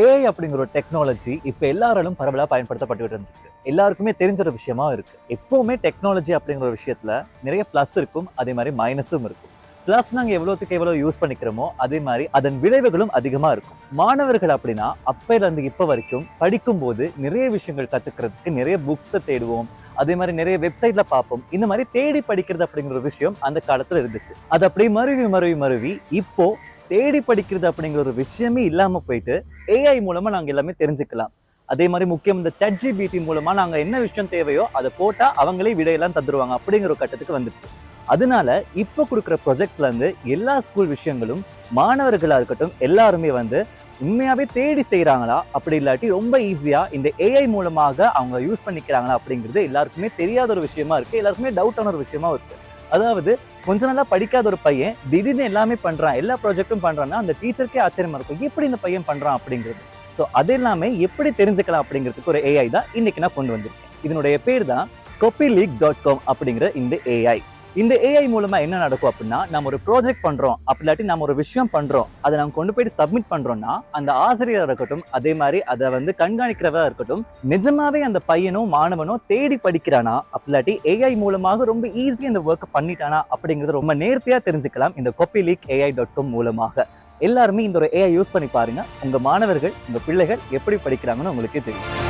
AI அப்படிங்கிற ஒரு technology இப்ப எல்லாராலும் பரவலா பயன்படுத்தப்பட்டு இருக்கு. எல்லாருக்குமே தெரிஞ்ச ஒரு விஷயமா இருக்கு. எப்பவுமே டெக்னாலஜி அப்படிங்கிற ஒரு விஷயத்துல நிறைய பிளஸ் இருக்கும், அதே மாதிரி மைனஸும் இருக்கும். பிளஸ் நாங்க எவ்வளவுக்கு எவ்வளவு யூஸ் பண்ணிக்கிறோமோ அதே மாதிரி அதன் விளைவுகளும் அதிகமா இருக்கும். மாணவர்கள் அப்படின்னா அப்பையில இருந்து இப்ப வரைக்கும் படிக்கும் போது நிறைய விஷயங்கள் கத்துக்கிறதுக்கு நிறைய புக்ஸ் தேடுவோம். அதே மாதிரி நிறைய வெப்சைட்ல பார்ப்போம். இந்த மாதிரி தேடி படிக்கிறது அப்படிங்கிற ஒரு விஷயம் அந்த காலத்துல இருந்துச்சு. அது அப்படியே மருவி மருவி மருவி இப்போ தேடி படிக்கிறது அப்படிங்கிற ஒரு விஷயமே இல்லாம போயிட்டு ஏஐ மூலமா நாங்க எல்லாமே தெரிஞ்சுக்கலாம். அதே மாதிரி முக்கியம் இந்த ChatGPT மூலமா நாங்க என்ன விஷயம் தேவையோ அதை போட்டா அவங்களே விடையெல்லாம் தந்துருவாங்க அப்படிங்கிற ஒரு கட்டத்துக்கு வந்துருச்சு. அதனால இப்ப கொடுக்குற ப்ரொஜெக்ட்ஸ்ல இருந்து எல்லா ஸ்கூல் விஷயங்களும் மாணவர்களா இருக்கட்டும் எல்லாருமே வந்து உண்மையாவே தேடி செய்யறாங்களா, அப்படி இல்லாட்டி ரொம்ப ஈஸியா இந்த ஏஐ மூலமாக அவங்க யூஸ் பண்ணிக்கிறாங்களா அப்படிங்கிறது எல்லாருக்குமே தெரியாத ஒரு விஷயமா இருக்கு. எல்லாருக்குமே டவுட்டான ஒரு விஷயமா இருக்கு. அதாவது கொஞ்ச நாளா படிக்காத ஒரு பையன் திடீர்னு எல்லாமே பண்றான், எல்லா ப்ராஜெக்டும் பண்றான்னா அந்த டீச்சருக்கே ஆச்சரியமா இருக்கும், எப்படி இந்த பையன் பண்றான் அப்படிங்கிறது. ஸோ அது எல்லாமே எப்படி தெரிஞ்சுக்கலாம் அப்படிங்கிறதுக்கு ஒரு ஏஐ தான் இன்னைக்கு நான் கொண்டு வந்திருக்கேன். இதனுடைய பேர் தான் copyleak.com அப்படிங்கிற இந்த ஏஐ. இந்த ஏஐ மூலமா என்ன நடக்கும் அப்படின்னா, நம்ம ஒரு ப்ராஜெக்ட் பண்றோம், அப்படி இல்லாட்டி நம்ம ஒரு விஷயம் பண்றோம், அதை நம்ம கொண்டு போயிட்டு சப்மிட் பண்றோம்னா அந்த ஆசிரியராக இருக்கட்டும், அதே மாதிரி அதை வந்து கண்காணிக்கிறதா இருக்கட்டும், நிஜமாவே அந்த பையனோ மாணவனோ தேடி படிக்கிறானா, அப்படி இல்லாட்டி ஏஐ மூலமாக ரொம்ப ஈஸியா இந்த ஒர்க் பண்ணிட்டானா அப்படிங்கறது ரொம்ப நேர்த்தியா தெரிஞ்சுக்கலாம் இந்த copyleak.ai.com மூலமாக. எல்லாருமே இந்த ஒரு ஏஐ யூஸ் பண்ணி பாருங்க. உங்க மாணவர்கள், உங்க பிள்ளைகள் எப்படி படிக்கிறாங்கன்னு உங்களுக்கு தெரியும்.